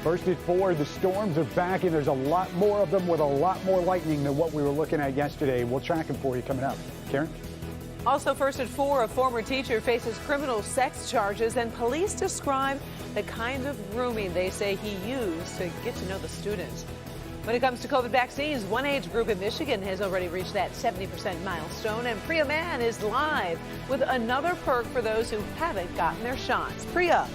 First at 4, the storms are back, and there's a lot more of them with a lot more lightning than what we were looking at yesterday. We'll track them for you coming up. Karen? Also first at 4, a former teacher faces criminal sex charges, and police describe the kind of grooming they say he used to get to know the students. When it comes to COVID vaccines, one age group in Michigan has already reached that 70% milestone, and Priya Mann is live with another perk for those who haven't gotten their shots. Priya.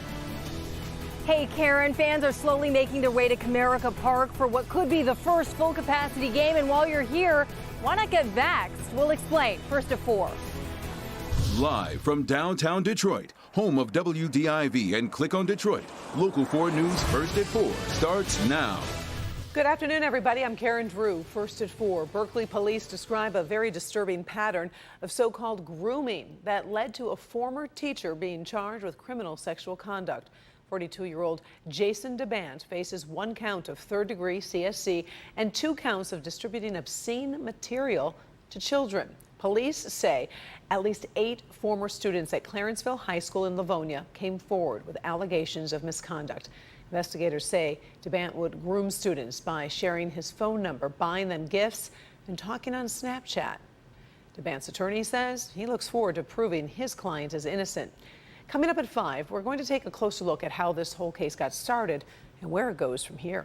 Hey, Karen, fans are slowly making their way to Comerica Park for what could be the first full-capacity game. And while you're here, why not get vaxxed? We'll explain. First at 4. Live from downtown Detroit, home of WDIV and Click on Detroit, Local 4 News First at 4 starts now. Good afternoon, everybody. I'm Karen Drew. First at 4, Berkeley police describe a very disturbing pattern of so-called grooming that led to a former teacher being charged with criminal sexual conduct. 42-year-old Jason DeBant faces 1 count of third-degree CSC and 2 counts of distributing obscene material to children. Police say at least 8 former students at Clarenceville High School in Livonia came forward with allegations of misconduct. Investigators say DeBant would groom students by sharing his phone number, buying them gifts, and talking on Snapchat. DeBant's attorney says he looks forward to proving his client is innocent. Coming up at 5, we're going to take a closer look at how this whole case got started and where it goes from here.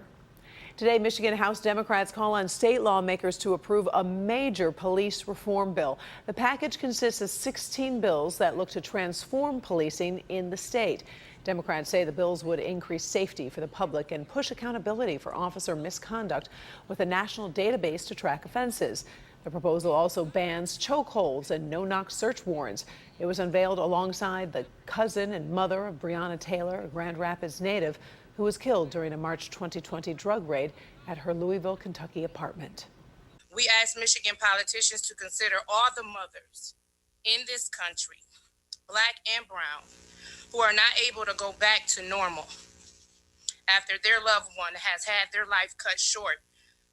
Today, Michigan House Democrats call on state lawmakers to approve a major police reform bill. The package consists of 16 bills that look to transform policing in the state. Democrats say the bills would increase safety for the public and push accountability for officer misconduct with a national database to track offenses. The proposal also bans chokeholds and no-knock search warrants. It was unveiled alongside the cousin and mother of Breonna Taylor, a Grand Rapids native, who was killed during a March 2020 drug raid at her Louisville, Kentucky apartment. We ask Michigan politicians to consider all the mothers in this country, black and brown, who are not able to go back to normal after their loved one has had their life cut short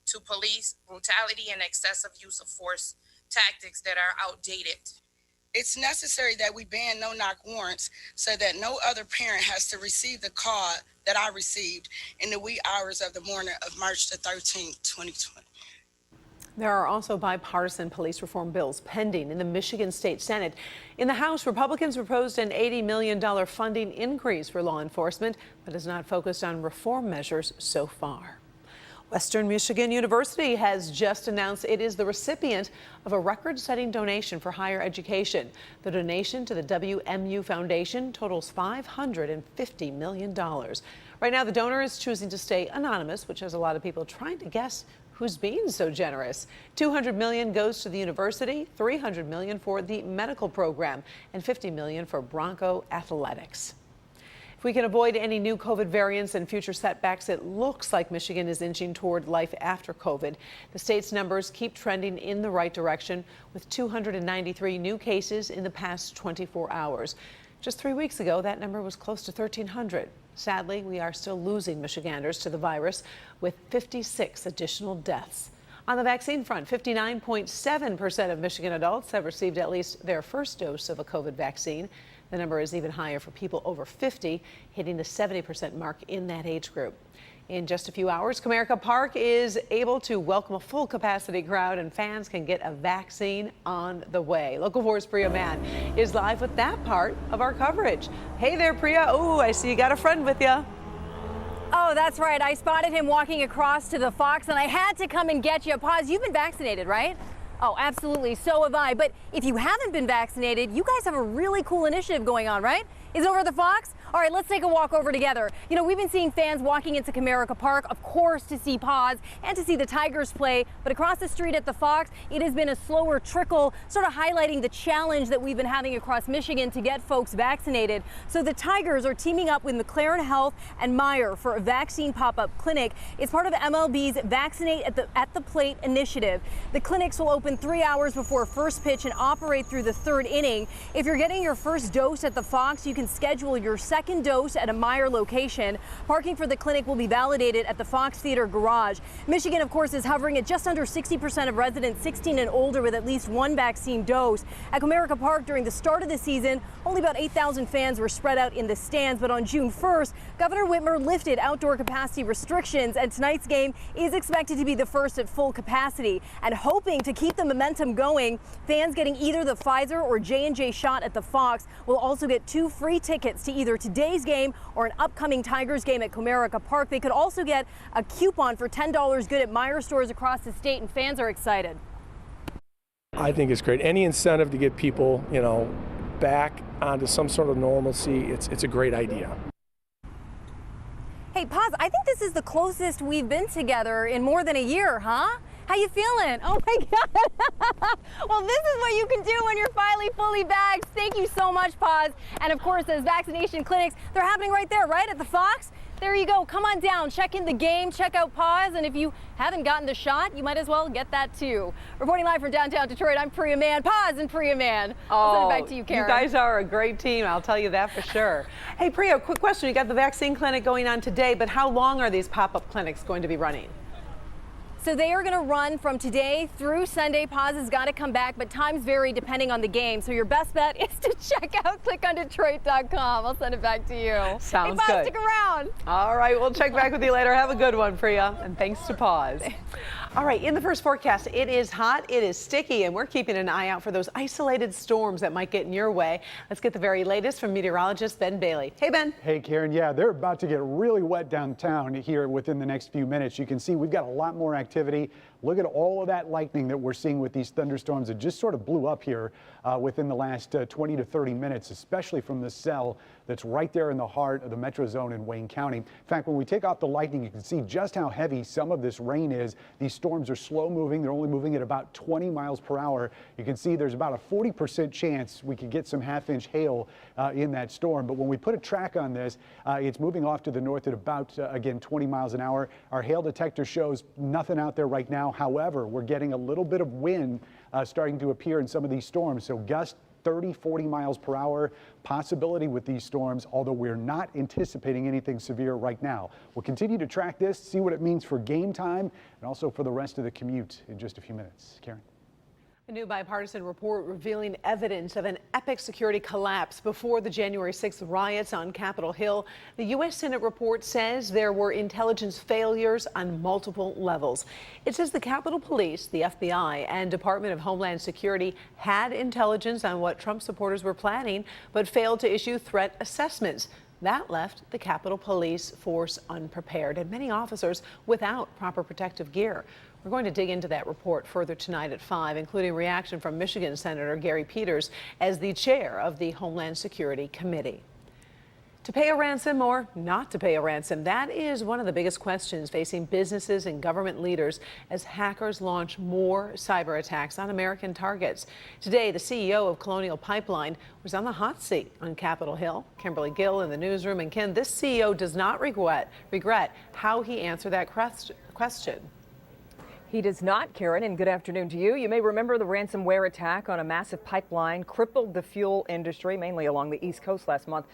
to police brutality and excessive use of force tactics that are outdated. It's necessary that we ban no-knock warrants so that no other parent has to receive the call that I received in the wee hours of the morning of March the 13th, 2020. There are also bipartisan police reform bills pending in the Michigan State Senate. In the House, Republicans proposed an $80 million funding increase for law enforcement, but is not focused on reform measures so far. Western Michigan University has just announced it is the recipient of a record-setting donation for higher education. The donation to the WMU Foundation totals $550 million. Right now, the donor is choosing to stay anonymous, which has a lot of people trying to guess who's being so generous. $200 million goes to the university, $300 million for the medical program, and $50 million for Bronco athletics. If we can avoid any new COVID variants and future setbacks, it looks like Michigan is inching toward life after COVID. The state's numbers keep trending in the right direction, with 293 new cases in the past 24 hours. Just 3 weeks ago, that number was close to 1,300. Sadly, we are still losing Michiganders to the virus, with 56 additional deaths. On the vaccine front, 59.7% of Michigan adults have received at least their first dose of a COVID vaccine. The number is even higher for people over 50, hitting the 70% mark in that age group. In just a few hours, Comerica Park is able to welcome a full capacity crowd, and fans can get a vaccine on the way. Local 4's Priya Mann is live with that part of our coverage. Hey there, Priya. Oh, I see you got a friend with you. Oh, that's right. I spotted him walking across to the Fox, and I had to come and get you. Paz, you've been vaccinated, right? Oh, absolutely. So have I. But if you haven't been vaccinated, you guys have a really cool initiative going on, right? Is it over at the Fox? All right, let's take a walk over together. You know, we've been seeing fans walking into Comerica Park, of course, to see Paz and to see the Tigers play. But across the street at the Fox, it has been a slower trickle, sort of highlighting the challenge that we've been having across Michigan to get folks vaccinated. So the Tigers are teaming up with McLaren Health and Meyer for a vaccine pop-up clinic. It's part of MLB's Vaccinate at the Plate initiative. The clinics will open 3 hours before first pitch and operate through the 3rd inning. If you're getting your first dose at the Fox, you can schedule your second second dose at a Meijer location. Parking for the clinic will be validated at the Fox Theater garage. Michigan, of course, is hovering at just under 60% of residents 16 and older with at least one vaccine dose. At Comerica Park during the start of the season, only about 8,000 fans were spread out in the stands. But on June 1st, Governor Whitmer lifted outdoor capacity restrictions, and tonight's game is expected to be the first at full capacity. And hoping to keep the momentum going, fans getting either the Pfizer or J&J shot at the Fox will also get 2 free tickets to either today's game or an upcoming Tigers game at Comerica Park. They could also get a coupon for $10 good at Meijer stores across the state, and fans are excited. I think it's great. Any incentive to get people, back onto some sort of normalcy, it's a great idea. Hey, Paz, I think this is the closest we've been together in more than a year, huh? How you feeling? Oh my God. Well, this is what you can do when you're finally fully vaxxed. Thank you so much, Paz. And of course, those vaccination clinics, they're happening right there, right? At the Fox? There you go. Come on down, check in the game, check out Paz, and if you haven't gotten the shot, you might as well get that too. Reporting live from downtown Detroit, I'm Priya Mann. Paz and Priya Mann. I'll send it back to you, Karen. You guys are a great team, I'll tell you that for sure. Hey, Priya, quick question. You got the vaccine clinic going on today, but how long are these pop-up clinics going to be running? So they are going to run from today through Sunday. Paz has got to come back, but times vary depending on the game. So your best bet is to check out clickondetroit.com. I'll send it back to you. Sounds hey, Paz, good. Stick around. All right, we'll check back with you later. Have a good one, Priya, and thanks to Paz. All right, in the first forecast, it is hot, it is sticky, and we're keeping an eye out for those isolated storms that might get in your way. Let's get the very latest from meteorologist Ben Bailey. Hey, Ben. Hey, Karen. Yeah, they're about to get really wet downtown here within the next few minutes. You can see we've got a lot more activity. Look at all of that lightning that we're seeing with these thunderstorms that just sort of blew up here within the last 20 to 30 minutes, especially from the cell that's right there in the heart of the metro zone in Wayne County. In fact, when we take off the lightning, you can see just how heavy some of this rain is. These storms are slow moving. They're only moving at about 20 miles per hour. You can see there's about a 40% chance we could get some half-inch hail in that storm. But when we put a track on this, it's moving off to the north at about, again, 20 miles an hour. Our hail detector shows nothing out there right now. However, we're getting a little bit of wind starting to appear in some of these storms. So gusts 30, 40 miles per hour possibility with these storms, although we're not anticipating anything severe right now. We'll continue to track this, see what it means for game time and also for the rest of the commute in just a few minutes. Karen. A new bipartisan report revealing evidence of an epic security collapse before the January 6th riots on Capitol Hill. The U.S. Senate report says there were intelligence failures on multiple levels. It says the Capitol Police, the FBI, and Department of Homeland Security had intelligence on what Trump supporters were planning, but failed to issue threat assessments. That left the Capitol Police force unprepared and many officers without proper protective gear. We're going to dig into that report further tonight at 5, including reaction from Michigan Senator Gary Peters as the chair of the Homeland Security Committee. To pay a ransom or not to pay a ransom, that is one of the biggest questions facing businesses and government leaders as hackers launch more cyber attacks on American targets. Today, the CEO of Colonial Pipeline was on the hot seat on Capitol Hill. Kimberly Gill in the newsroom. And Ken, this CEO does not regret how he answered that question. He does not, Karen, and good afternoon to you. You may remember the ransomware attack on a massive pipeline crippled the fuel industry, mainly along the East Coast last month.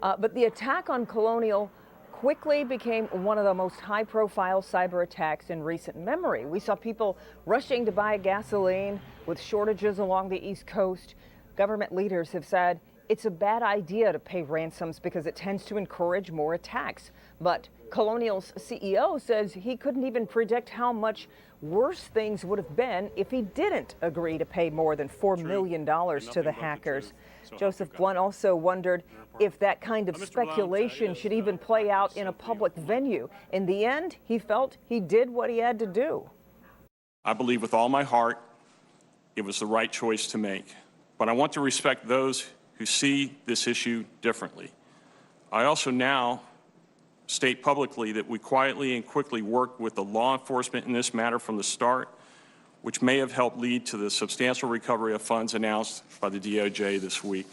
But the attack on Colonial quickly became one of the most high-profile cyber attacks in recent memory. We saw people rushing to buy gasoline with shortages along the East Coast. Government leaders have said it's a bad idea to pay ransoms because it tends to encourage more attacks. But Colonial's CEO says he couldn't even predict how much worse things would have been if he didn't agree to pay more than $4 million to the hackers. Joseph Blunt also wondered if that kind of speculation should even play out in a public venue. In the end, he felt he did what he had to do. I believe with all my heart it was the right choice to make. But I want to respect those who see this issue differently. I also now state publicly that we quietly and quickly worked with the law enforcement in this matter from the start, which may have helped lead to the substantial recovery of funds announced by the DOJ this week.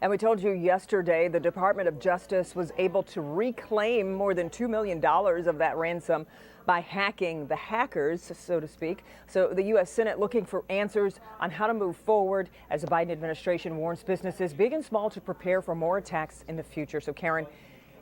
And we told you yesterday the Department of Justice was able to reclaim more than $2 million of that ransom by hacking the hackers, so to speak. So the U.S. Senate looking for answers on how to move forward as the Biden administration warns businesses big and small to prepare for more attacks in the future. So Karen,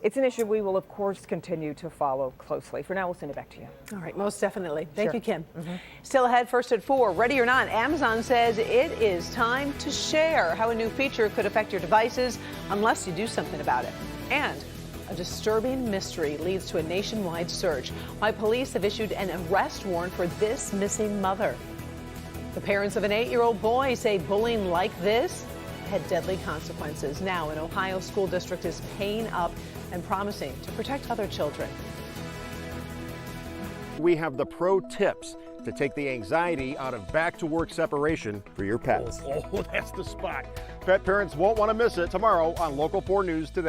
it's an issue we will, of course, continue to follow closely. For now, we'll send it back to you. All right, most definitely. Thank you, Kim. Mm-hmm. Still ahead, first at 4, ready or not, Amazon says it is time to share, how a new feature could affect your devices unless you do something about it. And a disturbing mystery leads to a nationwide search. Why police have issued an arrest warrant for this missing mother. The parents of an 8-year-old boy say bullying like this had deadly consequences. Now, an Ohio school district is paying up and promising to protect other children. We have the pro tips to take the anxiety out of back-to-work separation for your pets. Oh, that's the spot. Pet parents won't want to miss it tomorrow on Local 4 News Today.